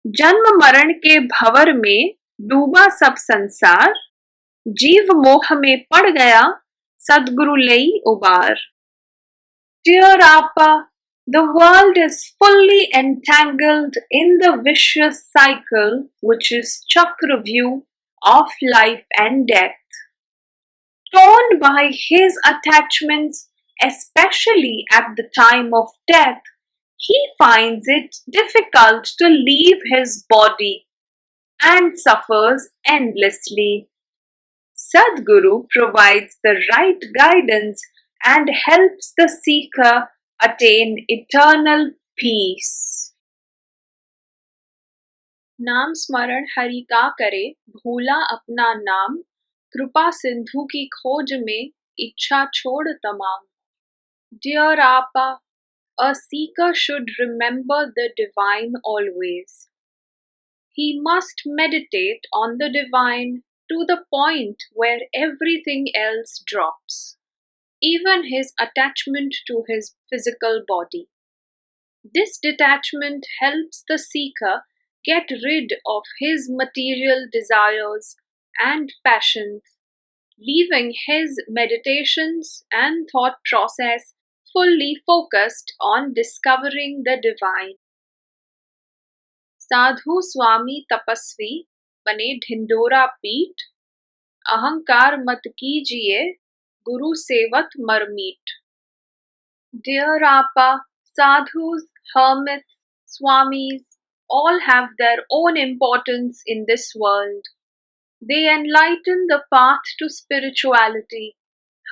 जन्म मरण के भंवर में डूबा सब संसार, जीव मोह में पड़ गया, सद्गुरु लई उबार। Dear Appa, the world is fully entangled in the vicious cycle which is Chakravyuh of life and death. Torn by his attachments, especially at the time of death, he finds it difficult to leave his body and suffers endlessly. Sadhguru provides the right guidance and helps the seeker attain eternal peace. नाम स्मरण हरि का करे, भूला अपना नाम, कृपा सिंधु की खोज में इच्छा छोड़ तमाम. Dear Appa, a seeker should remember the divine always. He must meditate on the divine to the point where everything else drops, even his attachment to his physical body. This detachment helps the seeker get rid of his material desires and passions, leaving his meditations and thought process fully focused on discovering the divine. साधु स्वामी तपस्वी बने ढिंडोरा पीठ, अहंकार मत कीजिए, गुरु सेवत मरमीट. Dear Appa, sadhus, hermits, swamis, all have their own importance in this world. They enlighten the path to spirituality.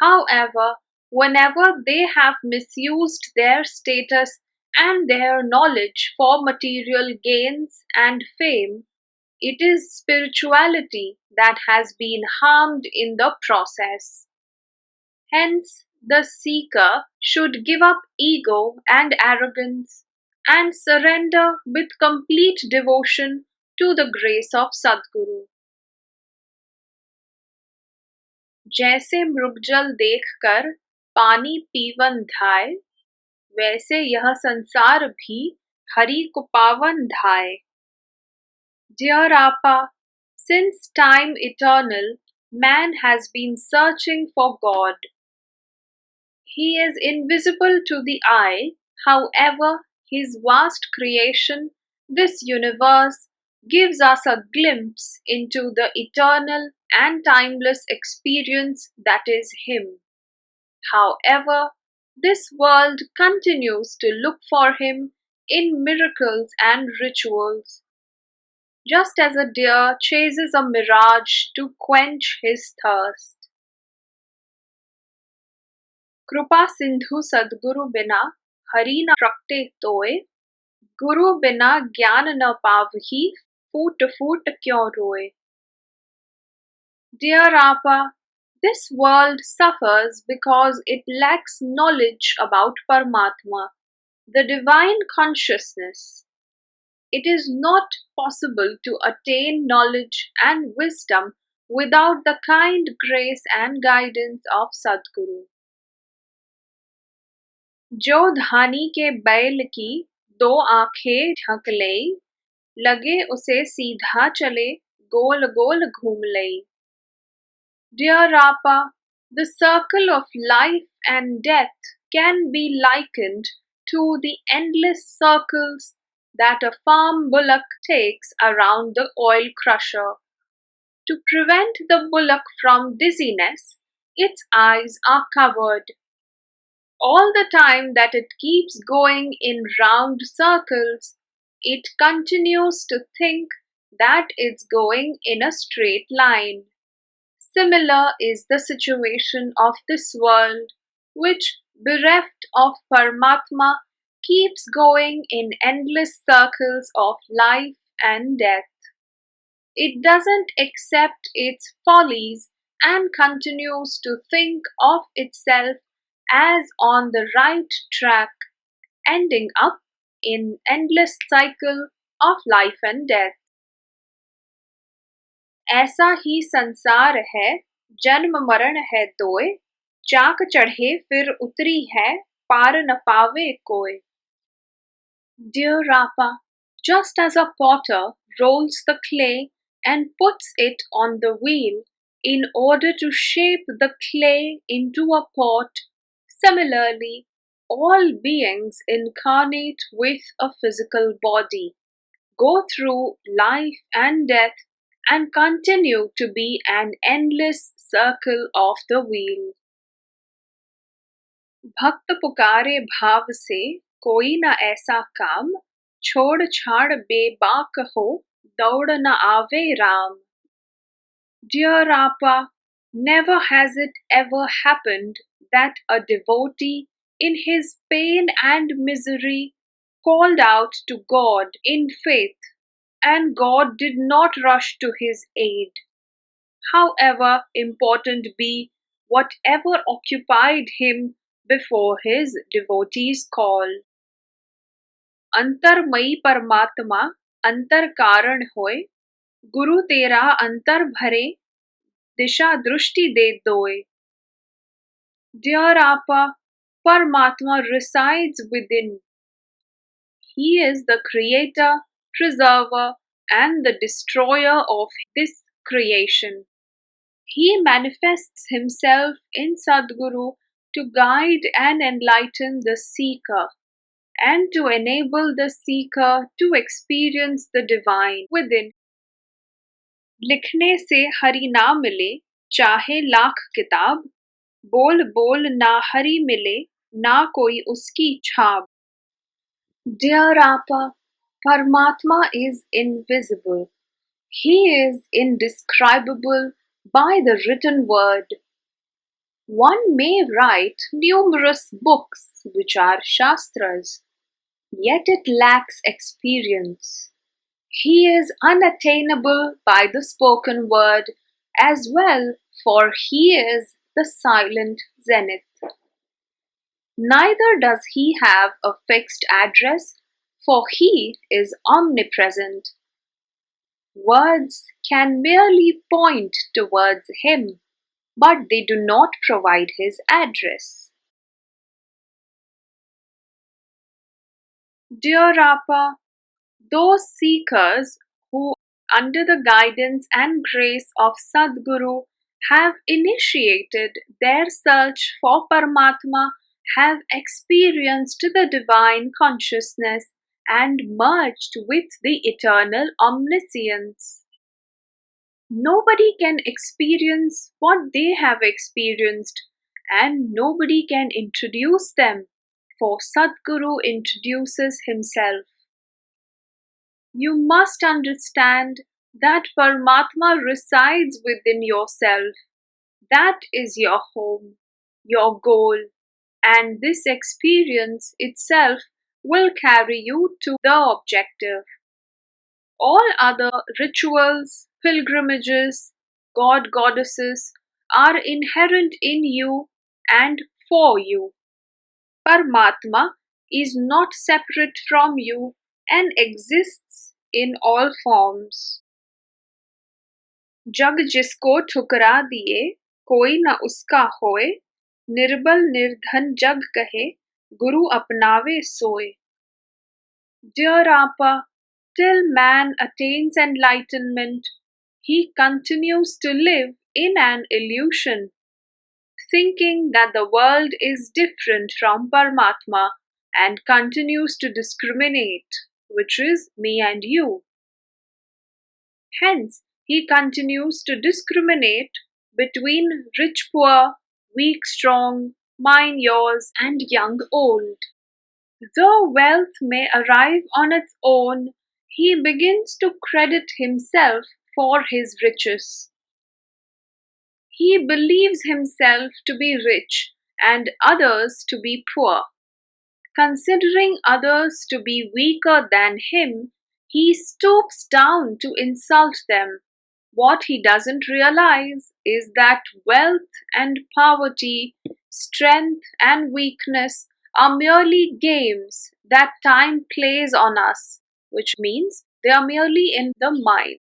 However, whenever they have misused their status and their knowledge for material gains and fame, it is spirituality that has been harmed in the process. Hence, the seeker should give up ego and arrogance and surrender with complete devotion to the grace of Sadguru. जैसे मृगजल देखकर पानी पीवन धाय, वैसे यह संसार भी हरि को पावन धाय. Dear Appa, since time eternal, man has been searching for God. He is invisible to the eye, however, his vast creation, this universe, gives us a glimpse into the eternal and timeless experience that is Him. However, this world continues to look for Him in miracles and rituals, just as a deer chases a mirage to quench his thirst. कृपा सिंधु सद्गुरु बिना हरि न प्रगटे तोय, गुरु बिना ज्ञान न पावही, फूट फूट क्यों रोए. Dear Appa, this world suffers because it lacks knowledge about Paramatma, the divine consciousness. It is not possible to attain knowledge and wisdom without the kind grace and guidance of Sadguru. जो धानी के बैल की दो आंखें ढक ले, लगे उसे सीधा चले, गोल गोल घूम ले. Dear Appa, the circle of life and death can be likened to the endless circles that a farm bullock takes around the oil crusher. To prevent the bullock from dizziness, its eyes are covered. All the time that it keeps going in round circles, it continues to think that it's going in a straight line. Similar is the situation of this world, which, bereft of Paramatma, keeps going in endless circles of life and death. It doesn't accept its follies and continues to think of itself as on the right track, ending up in endless cycle of life and death. ऐसा ही संसार है, जन्म मरण है दोय, चाक चढ़े फिर उतरी है, पार न पावे कोय. Dear Appa, Just as a potter rolls the clay and puts it on the wheel in order to shape the clay into a pot, similarly, all beings incarnate with a physical body go through life and death and continue to be an endless circle of the wheel. भक्त पुकारे भाव से कोई न ऐसा काम छोड़ छाड़ बेबाक हो दौड़ न आवे Ram. Dear Appa, never has it ever happened that a devotee in his pain and misery called out to God in faith and God did not rush to his aid. However important be whatever occupied him before his devotee's call. अंतरमयी परमात्मा अंतर कारण होय गुरु तेरा अंतर भरे दिशा दृष्टि दे दोय. Dear Appa, Paramatma resides within. He is the creator, preserver, and the destroyer of this creation. He manifests himself in Sadguru to guide and enlighten the seeker and to enable the seeker to experience the divine within. लिखने से हरि ना मिले चाहे लाख किताब बोल बोल ना हरि मिले ना कोई उसकी छाब. Dear Appa, Paramatma is invisible. He is indescribable by the written word. One may write numerous books which are Shastras, yet it lacks experience. He is unattainable by the spoken word as well, for he is the silent zenith. Neither does he have a fixed address, for he is omnipresent. Words can merely point towards him, but they do not provide his address. Dear Appa, those seekers who, under the guidance and grace of Sadguru, have initiated their search for Paramatma have experienced the divine consciousness and merged with the eternal omniscience. Nobody can experience what they have experienced, and nobody can introduce them, for Sadguru introduces himself. You must understand that Paramatma resides within yourself. That is your home, your goal, and this experience itself will carry you to the objective. All other rituals, pilgrimages, god goddesses are inherent in you and for you. Paramatma is not separate from you and exists in all forms. जग जिसको ठुकरा दिए कोई न उसका होए निर्बल निर्धन जग कहे गुरु अपनावे सोए. Dear Appa, till man attains enlightenment, he continues to live in an illusion, thinking that the world is different from Paramatma and continues to discriminate, which is me and you. Hence, he continues to discriminate between rich poor, weak strong, mine yours, and young old. Though wealth may arrive on its own, he begins to credit himself for his riches. He believes himself to be rich and others to be poor. Considering others to be weaker than him, he stoops down to insult them. What he doesn't realize is that wealth and poverty, strength and weakness are merely games that time plays on us, which means they are merely in the mind.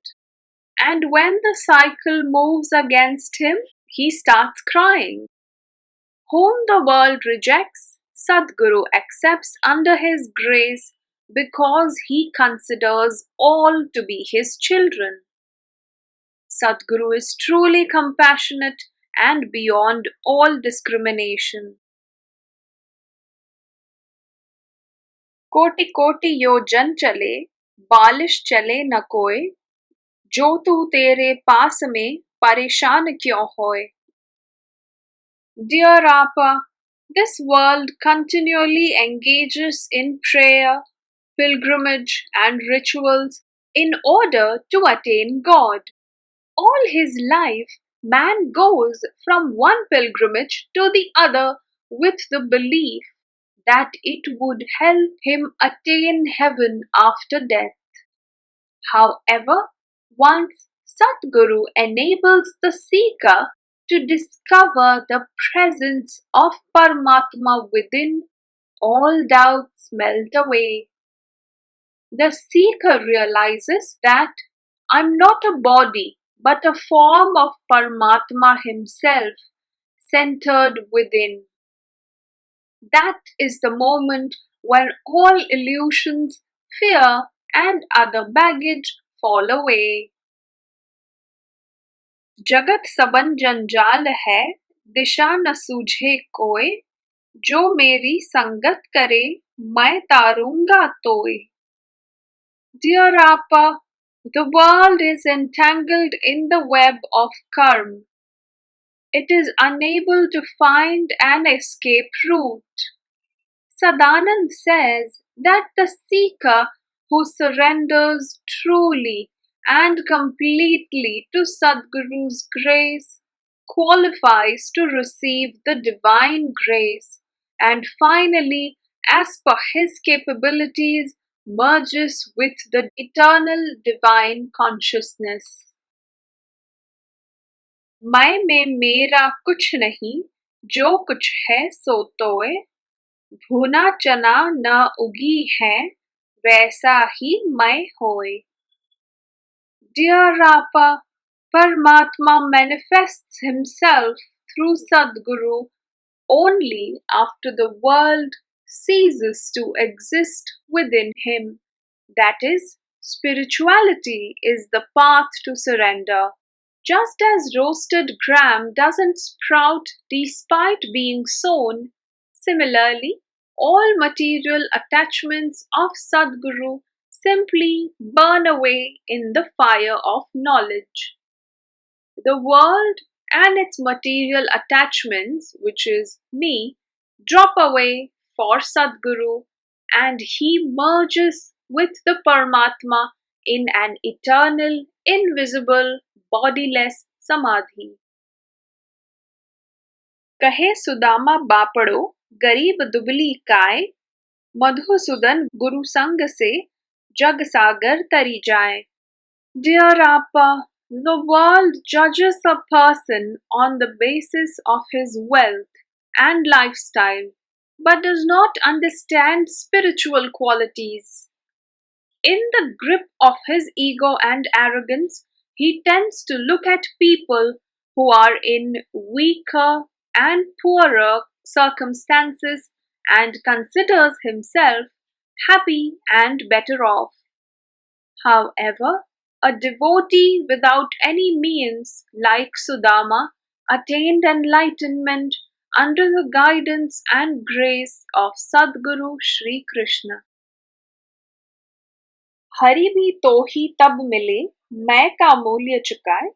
And when the cycle moves against him, he starts crying. Whom the world rejects, Sadguru accepts under his grace because he considers all to be his children. Sadhguru is truly compassionate and beyond all discrimination. कोटि कोटि योजन चले, बालिश चले न कोय, जो तू तेरे पास में परेशान क्यों होए. Dear Appa, this world continually engages in prayer, pilgrimage, and rituals in order to attain God. All his life, man goes from one pilgrimage to the other with the belief that it would help him attain heaven after death. However, once Sadguru enables the seeker to discover the presence of Paramatma within, all doubts melt away. The seeker realizes that I'm not a body but a form of Paramatma himself, centered within. That is the moment when all illusions, fear, and other baggage fall away. जगत सबन जंजाल है, दिशा न सूझे कोय, जो मेरी संगत करे, मैं तारूंगा तोय. Dear Appa, the world is entangled in the web of karma. It is unable to find an escape route. Sadanand says that the seeker who surrenders truly and completely to Sadguru's grace qualifies to receive the divine grace and finally, as per his capabilities, merges with the eternal divine consciousness. मैं में मेरा कुछ नहीं, जो कुछ है सो तोए, भुना चना न उगी है, वैसा ही मैं होए. Dear Appa, Paramatma manifests himself through Sadguru only after the world ceases to exist within him. That is, spirituality is the path to surrender. Just as roasted gram doesn't sprout despite being sown, similarly, all material attachments of Sadguru simply burn away in the fire of knowledge. The world and its material attachments, which is me, drop away for Sadguru and he merges with the Paramatma in an eternal, invisible, bodiless samadhi. कहे सुदामा बापड़ो गरीब दुबली काय, मधुसूदन गुरु संग से जग सागर तरी जाए. Dear Appa, the world judges a person on the basis of his wealth and lifestyle, but does not understand spiritual qualities. In the grip of his ego and arrogance, he tends to look at people who are in weaker and poorer circumstances and considers himself happy and better off. However, a devotee without any means, like Sudama, attained enlightenment under the guidance and grace of Sadguru Sri Krishna. Hari भी तो ही तब मिले, मैं का मूल्य चुकाए,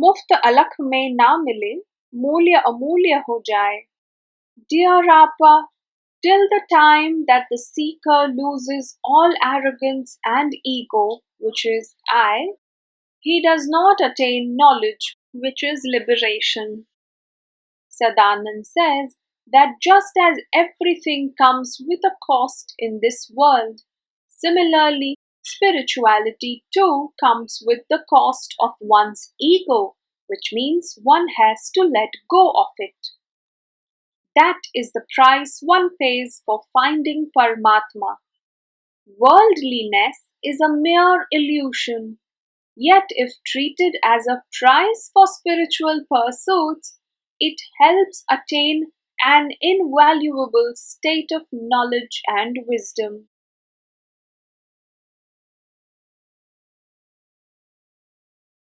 मुफ्त अलख में ना मिले, मूल्य अमूल्य हो जाए. Dear Appa, till the time that the seeker loses all arrogance and ego, which is I, he does not attain knowledge, which is liberation. Sadanand says that just as everything comes with a cost in this world, similarly, spirituality too comes with the cost of one's ego, which means one has to let go of it. That is the price one pays for finding Paramatma. Worldliness is a mere illusion, yet if treated as a price for spiritual pursuits, it helps attain an invaluable state of knowledge and wisdom.